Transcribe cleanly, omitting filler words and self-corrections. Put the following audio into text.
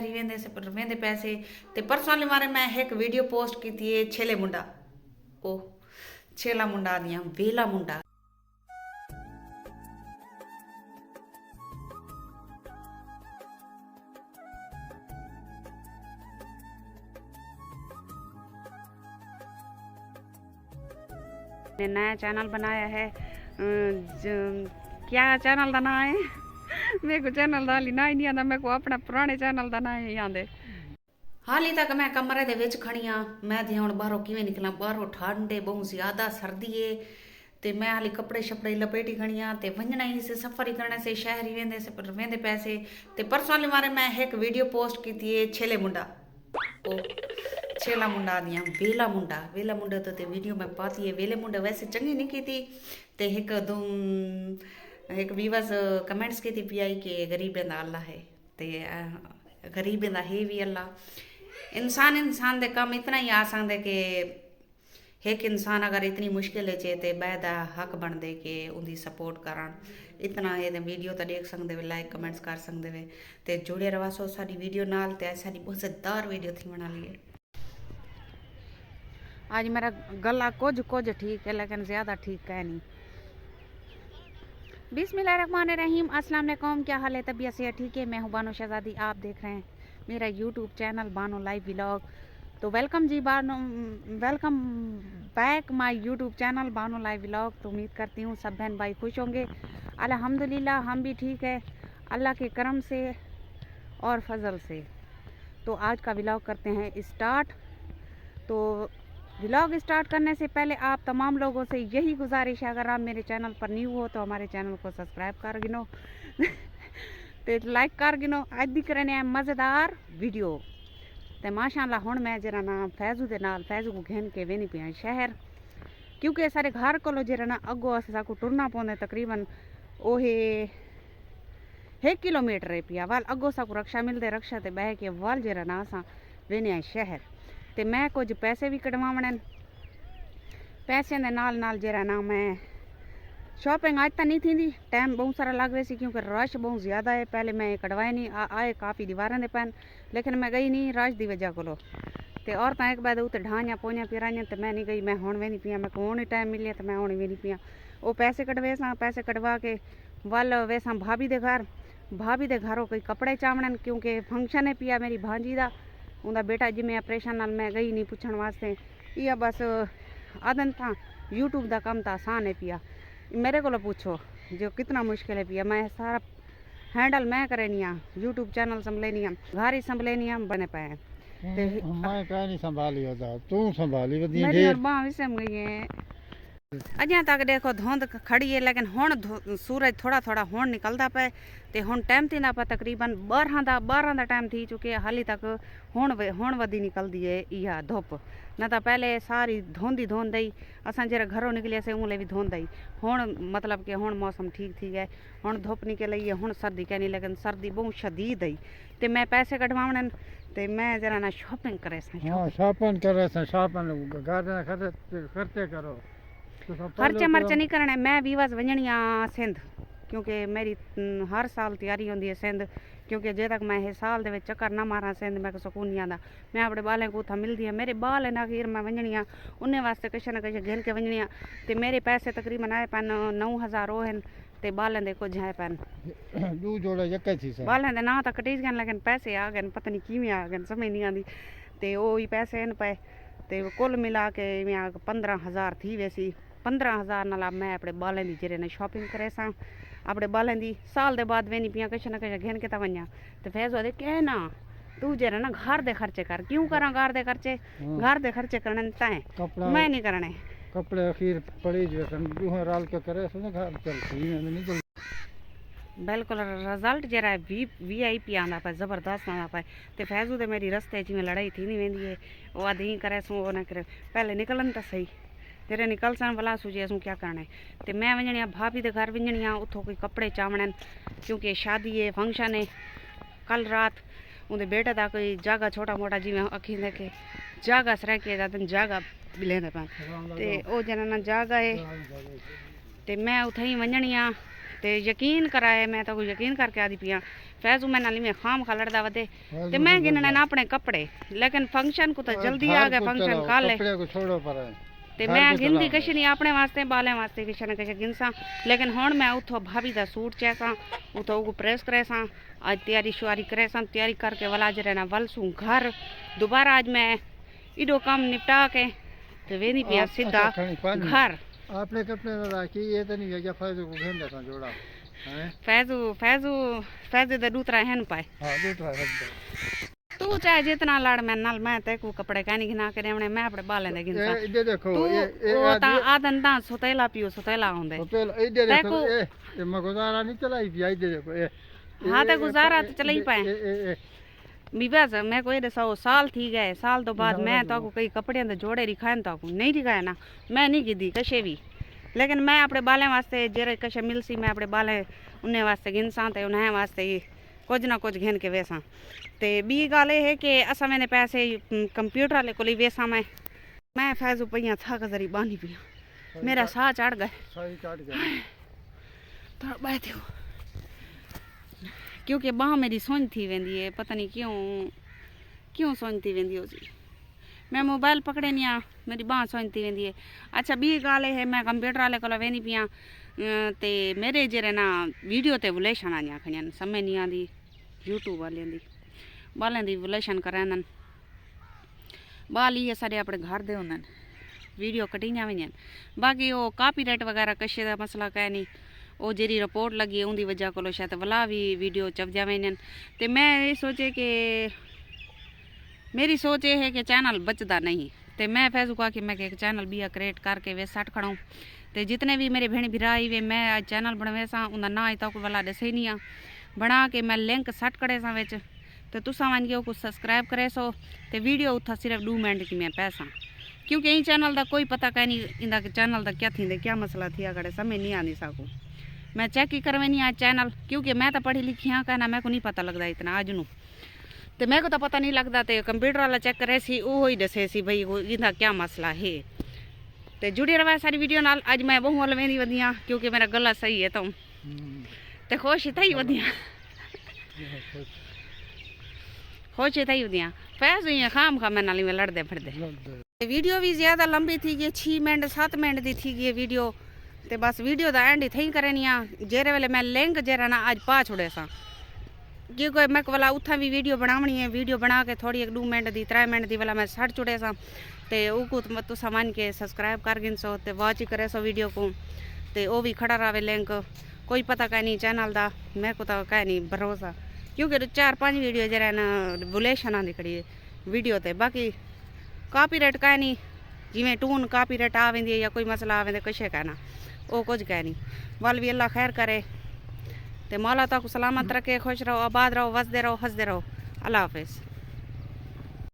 वेंदे पैसे ते परसों वाले मारे मैं एक वीडियो पोस्ट की थी छेले मुंडा ओ छेला मुंडा दिया वेला मुंडा नया चैनल बनाया है क्या चैनल का नाम है मेरे को चैनल का हाली ना ही नहीं आता मेरे को अपना पुराने चैनल का नाम ही आंदे हाली तक मैं कमरे दे विच खड़ी हाँ मैं दी हुण बाहरों किवें निकलां बाहरों ठंड है बहुत ज़्यादा सर्दी है ते मैं हाली कपड़े शपड़े लपेटी खड़ी हाँ ते वंजना ही से सफ़र ही करने से शहर ही वेंदे पैसे ते परसों वाले मारे मैं एक वीडियो पोस्ट की थी छेले मुंडा ओ छेला मुंडा दिया वेला मुंडा तो ते वीडियो में पाती है वेले मुंडा वैसे चंगी नहीं की थी ते एक व्यूवर्स कमेंट्स की थी पियाई के गरीब दा अल्लाह है ते गरीब दा है भी अल्लाह इंसान दे कम इतना ही आ सकते कि एक इंसान अगर इतनी मुश्किल चे तो बैदा हक बनते कि उनकी सपोर्ट करन इतना ये वीडियो तो देख सकते वे लाइक कमेंट्स कर सकते वे तो जुड़े रहो सो साडी वीडियो नाल ते साडी बहुत मज़ेदार वीडियो थी बना लिए। आज मेरा गला कुछ ठीक है लेकिन ज़्यादा ठीक है नहीं। बिस्मिल्लाहिर्रहमानिर्रहीम अस्सलाम वालेकुम, क्या हाल है? तबीयत से ठीक है? मैं हूँ बानो शहजादी, आप देख रहे हैं मेरा YouTube channel Bano live vlog. तो welcome ji Bano, welcome back my YouTube channel Bano live vlog. तो उम्मीद करती हूँ सब बहन भाई खुश होंगे। अल्हम्दुलिल्लाह हम भी ठीक है अल्लाह के करम से और फजल से। तो आज का व्लॉग करते हैं स्टार्ट। तो व्लॉग स्टार्ट करने से पहले आप तमाम लोगों से यही गुजारिश है, अगर आप मेरे चैनल पर न्यू हो तो हमारे चैनल को सब्सक्राइब कर गिनो ते लाइक कर गिनो। आज दिख रहे हैं मज़ेदार वीडियो। तो माशाल्लाह हुण मैं जरा ना फैजू के नाल फैजू को घेन के वेनी पिया शहर, क्योंकि सारे घर को जरा ना अगो असां टुरना पौंदे तकरीबन ओहे 1 किलोमीटर है पिया वाल अगो साकू रक्षा मिलते रक्षा ते बह के वाल जरा ना असां वेने शहर। ते मैं कुछ पैसे भी कटवावणे पैसे दे नाल जरा ना मैं शॉपिंग आज तो नहीं थी, टाइम बहुत सारा लग वैसी क्योंकि रश बहुत ज़्यादा है। पहले मैं कटवाए नहीं आए काफ़ी दीवारें दे पैन लेकिन मैं गई नहीं रश की वजह को। तो औरतें एक बाद उत्ते ढाइयाँ पोइयाँ पिराइयाँ तो मैं नहीं गई, मैं हुण भी नहीं पिया, मैं को टाइम मिले तो मैं हुण भी नहीं पिया। वो पैसे कटवे सां, पैसे कटवा के वल वैसा भाभी दे घरों कोई कपड़े चावण क्योंकि फंक्शन है पिया मेरी भांजी का उनका बेटा जिमें ऑपरेशन नाल मैं गई नहीं पूछण वास्ते। यह बस आदन था यूट्यूब का काम तो आसान है पिया, मेरे को पूछो जो कितना मुश्किल है पिया। मैं सारा हैंडल मैं करनी यूट्यूब चैनल संभलेनी घर ही संभलेनी बने पाए नहीं संभाली तू संभाली मेरी और बाँ भी सम गई है। अजा तक देखो धुंध खड़ी है लेकिन हुण सूरज थोड़ा थोड़ा हुण निकलता पे ते हुण टाइम थींदा पे तकरीबन 12 दा टाइम थी चुके हाली तक हुण वधी निकलदी है इहा धुप, न तो पहले सारी धुंध ही असां जरा घरों निकले से उले भी धुंध ही। हुण मतलब कि हुण मौसम ठीक थी गए, हुण धुप निकल आई है, हुण सर्दी कहनी लेकिन सर्दी बहुत शदीद ही। ते मैं पैसे कटवावण ते मैं जरा ना शॉपिंग करे शॉपिंग खर्चे करो खर्चे मर्चे नहीं करने। मैं वीवास वंजनी सिंध क्योंकि मेरी हर साल तैयारी होती है सिंध, क्योंकि जे तक मैं साल दे चक्कर ना मारा सिंध मैं सुकून नहीं आता। मैं अपने बालें को उत्थां मिलती है, मेरे बाल है ना खीर मैं वंजनी उन्हें वास्ते किश ना किश घेन के वंजनी ते मेरे पैसे तकरीबन आए पैन 9000 होन ते बालें दे कुछ है पैन बालें दे ना तो कटीज गए लेकिन पैसे आ गए पता नहीं किवें आ गए समझ नहीं आती। ते वो ही पैसे इन पे ते कुल मिला के 15,000 थी वैसी 15,000 नाल मैं अपने बालें की जरे ने शॉपिंग करे सां अपने बालें की साल दे बाद वेनी पिया किश ना किश घेन के तो वजा। तो फैज आदे कह ना तू जरा ना घर दे खर्चे कर, क्यों करा घर दे खर्चे करने तैं मैं नहीं करने कपड़े अखीर पड़ी जो राल के करे घर चलती बिल्कुल रिजल्ट जरा VIP आंदा पे ज़बरदस्त आंदा पे। तो फैजू तो मेरी रस्ते जिमें लड़ाई थी नहीं वेंदी है वो आदि करे सू वो ना करे पहले निकलन तो सही तेरे निकल सन भला सूझे असू क्या करना है। तो मैं वंजनी भाभी के घर वंजनी उतो कोई कपड़े चावण क्योंकि शादी है फंक्शन है कल रात उनके बेटे का कोई जागा छोटा मोटा जिमें अखी देखे जागा सर के जागा लेंदे पान तो वो जना जागा है। तो मैं उथे ही वंजनी ते यकीन कराए मैं तो यकीन करके आदी पिया फैजू मैं नाली में खाम खा लड़दा वदे ते मैं गिनने ना अपने कपड़े लेकिन फंक्शन को तो जल्दी आ गए फंक्शन कल है कपड़े को छोड़ो पर ते मैं गिनदी किश नहीं अपने वास्ते बालें वास्ते किश ना किश गिनसा लेकिन हुण मैं उथों भाभी दा सूट चैसा उथों को प्रेस करेसा आज तैयारी शुआरी करेसा तैयारी करके वाला जरे ना वलसूं घर दोबारा आज मैं इडो काम निपटा के ते वेनी पिया सीधा घर आपने कपड़े में राखी ये तो नहीं है क्या फायदे को घेन देता जोड़ा हैं फैजू दे दूसरा है न पाए हां दूसरा है तू चाहे जितना लड़ मैं नल मैं ते को कपड़े कहनी घिना के रेवणे मैं अपने बालें दे गिनसा ये देखो तू ये वो ता आदन दा सुतेला पियो सुतेला होंदे होटल ये देखो ये मगुजारा नहीं चलाई पिया ये देखो ये हाँ तो गुजारा तो चल ही पाए ये बीबाज मैं कोई दे 100 साल थी गए साल तो बाद मैं तो को कई कपड़े दे जोड़े दिखाएं तो नहीं दिखाया ना मैं नहीं गिदी कशे भी लेकिन मैं अपने बालें वास्ते जेरे कशे मिलसी मैं अपने बालें उन्हें वास्ते गिनसा ते उन्हें वास्ते कुछ ना कुछ घेन के वेसा ते बी गल है कि असा मैंने पैसे कंप्यूटर वाले को वेसा मैं फैजू पइया थक जरी बानी पिया मेरा साह चढ़ गए सही काट गया थोड़ा बैठ क्योंकि बाह मेरी सुन थी वेंदी है पता नहीं क्यों सुन थी वेंदी उसी मैं मोबाइल पकड़े नहीं आ मेरी बाह सुन थी वेंदी है अच्छा बी गल है मैं कंप्यूटर वाले को वेंदी पिया ते मेरे जेरे ना वीडियो ते वुलेशन आनिया खणियन समय नहीं आंदी यूट्यूब वाले दी बालें दी वुलेशन करांदन बाल ये सारे अपने घर दे होंदन वीडियो कटिंग वेंदियां बाकी वो कॉपीराइट वगैरह कशे दा मसला कै नहीं वो जेरी रिपोर्ट लगी उनकी वजह को शायद वला भी वीडियो चपजा वेंदियां ते मैं ये सोचे कि मेरी सोच ये है कि चैनल बचदा नहीं ते मैं फैजू कहा कि मैं एक चैनल भी क्रिएट करके वे सट खड़ाऊँ ते जितने भी मेरे भेण भिरा आई वे मैं आज चैनल बनवे सा उनका ना तक वाला दसे नहीं आ बना के मैं लिंक सट करे सा विच ते तुसा वन के कुछ सब्सक्राइब करे सो ते वीडियो उथा सिर्फ 2 मिनट की मैं पैसा क्योंकि इन चैनल का कोई पता कहीं नहीं इंदा चैनल का क्या थी क्या मसला थी अगर समझ नहीं आनी साकू मैं चेक ही करवे नहीं आज चैनल क्योंकि मैं तो पढ़ी लिखी हाँ कहना मेरे को नहीं पता लगता इतना अज नू तो मेरे को तो पता नहीं लगता तो कंप्यूटर वाला चेक करे सी वो ही दसे सी भाई इनका क्या मसला है तो जुड़े रहा सारी वीडियो नाल अज मैं बहु वाल वेंदी वधिया क्योंकि मेरा गला सही है तो खुश ही थी वधिया खुश ही थी वधिया फैस हुई खाम खा मैं नाली में लड़ते फिरते वीडियो भी ज़्यादा लंबी थी गई 6 मिनट 7 मिनट की थी गई वीडियो ते बस वीडियो का एंड थी करनी आ जेरे वेले मैं लिंक जेरा ना अज पा छुड़े सा क्योंकि मैं वाला उथा भी वीडियो बनावनी है वीडियो बना के थोड़ी 1 2 मिनट की 3 मिनट की वाला मैं सट चुड़े सा ते उको तुसा मन के सब्सक्राइब कर गिन सो ते वॉच ही करे सो वीडियो को ते वो भी खड़ा रहे लिंक कोई पता कहीं नहीं चैनल का मेरे को तो कहीं नहीं भरोसा क्योंकि 4-5 वीडियो जरा ना बुलेशन आती खड़ी वीडियो ते बाकी कॉपीराइट कह नहीं जिमें टून कॉपीराइट आ वेंदी है या कोई मसला आ वेंदे कुछ कहना वो कुछ कह नहीं वाल भी अल्लाह खैर करे ते मौला तक सलामत रखे खुश रहो आबाद रहो वसदे रहो हंसदे रहो अल्लाह हाफिज़।